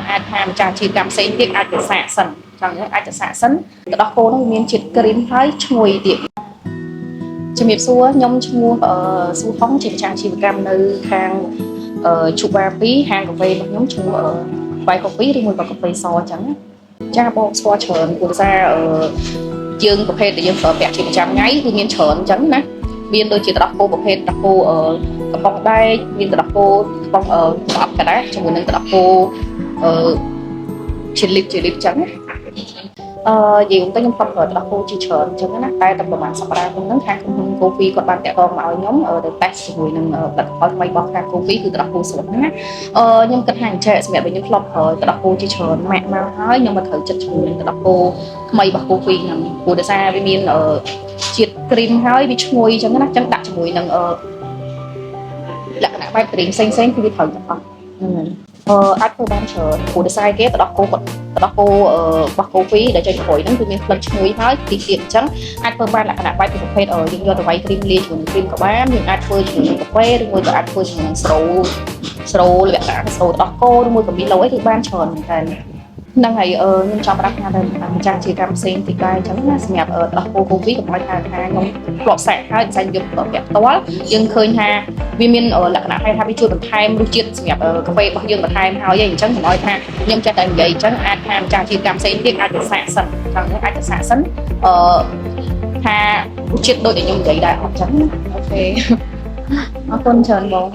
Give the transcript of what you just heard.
អាចថាម្ចាស់អាជីវកម្មផ្សេងទៀតអាចទៅសាកសិនចង់អាចទៅសាកសិនទៅដោះគោនោះមានជាតិក្រីមហើយឈ្ងុយទៀតជំរាបសួរខ្ញុំឈ្មោះស៊ូហុងជាម្ចាស់អាជីវកម្មនៅខាងជូបា2ហាងកាហ្វេរបស់ខ្ញុំឈ្មោះបាយកាហ្វេឬមួយក៏កាហ្វេសអញ្ចឹងចាបងស្គាល់ច្រើនព្រោះថាយើងប្រភេទដែលយើងប្រើប្រាស់ជាប្រចាំថ្ងៃគឺមានច្រើនអញ្ចឹងណាមានដូចជាទឹកដោះគោប្រភេទទឹកដោះគោកំប៉ុងដែកមានទឹកដោះគោកំប៉ុងប្រអប់កណ្ដាស់ជាមួយនឹងទឹកដោះគោជាលីត្រអញ្ចឹងយើងទៅខ្ញុំប្រើទឹកដោះគោជាច្រើនអញ្ចឹងណាតែប្រហែលសប្តាហ៍មុនហ្នឹងខាងក្រុមហ៊ុនកូហ្វីគាត់បានតាក់ទងមកឲ្យខ្ញុំទៅតេស្តជាមួយនឹងផលិតផលថ្មីរបស់ខាងកូហ្វីគឺទឹកដោះគោស្រុកណាខ្ញុំគិតថាអញ្ចឹងសម្រាប់ខ្ញុំធ្លាប់ប្រើទឹកដោះគោជាច្រើនម៉ាក់មកហើយខ្ញុំមកត្រូវចិត្តជាមួយនឹងទឹកដោះគោថ្មីរបស់កូហ្វីហ្នឹងព្រោះដោយសារវាមានជាតិក្រីមហើយវាឈ្ងុយអញ្ចឹងណាអញ្ចឹងដាក់ជាមួយនឹងលក្ខណៈបែបក្រីមផ្សេងៗគឺវាត្រូវទាំងអស់អាចធ្វើបានច្រើនព្រោះដោយសារគេទឹកដោះគោរបស់កូហ្វីដែលចេញក្រោយហ្នឹងគឺមានក្លិនឈ្ងុយហើយទីទៀតអញ្ចឹងអាចធ្វើបានលក្ខណៈបែបប្រភេទយើងយកទៅវាយគ្រីមលាយជាមួយនឹងគ្រីមក៏បានយើងអាចធ្វើជាមួយនឹងកាហ្វេឬមួយក៏អាចធ្វើជាមួយនឹងស្រូលក្ខណៈស្រូទឹកដោះគោឬមួយក៏មីឡូអីគឺបានច្រើនមែនតើហ្នឹងហើយខ្ញុំចង់ប្រាប់ថាម្ចាស់អាជីវកម្មផ្សេងទីដែរអញ្ចឹងណាសម្រាប់ដោះគោកូហ្វីកុំឲ្យថាខ្ញុំធ្លាប់សាកហើយតែយកទៅពាក់ផ្ទាល់យើងឃើញថាវាមានលក្ខណៈថាវាជួយបន្ថែមរសជាតិសម្រាប់កាហ្វេរបស់យើងបន្ថែមហើយអញ្ចឹងកុំឲ្យថាខ្ញុំចេះតែនិយាយអញ្ចឹងអាចថាម្ចាស់អាជីវកម្មផ្សេងទៀតអាចទៅសាកសិនចង់អាចទៅសាកសិនថារសជាតិដូចដែលខ្ញុំនិយាយដែរអត់អញ្ចឹងអូខេអរគុណច្រើនបង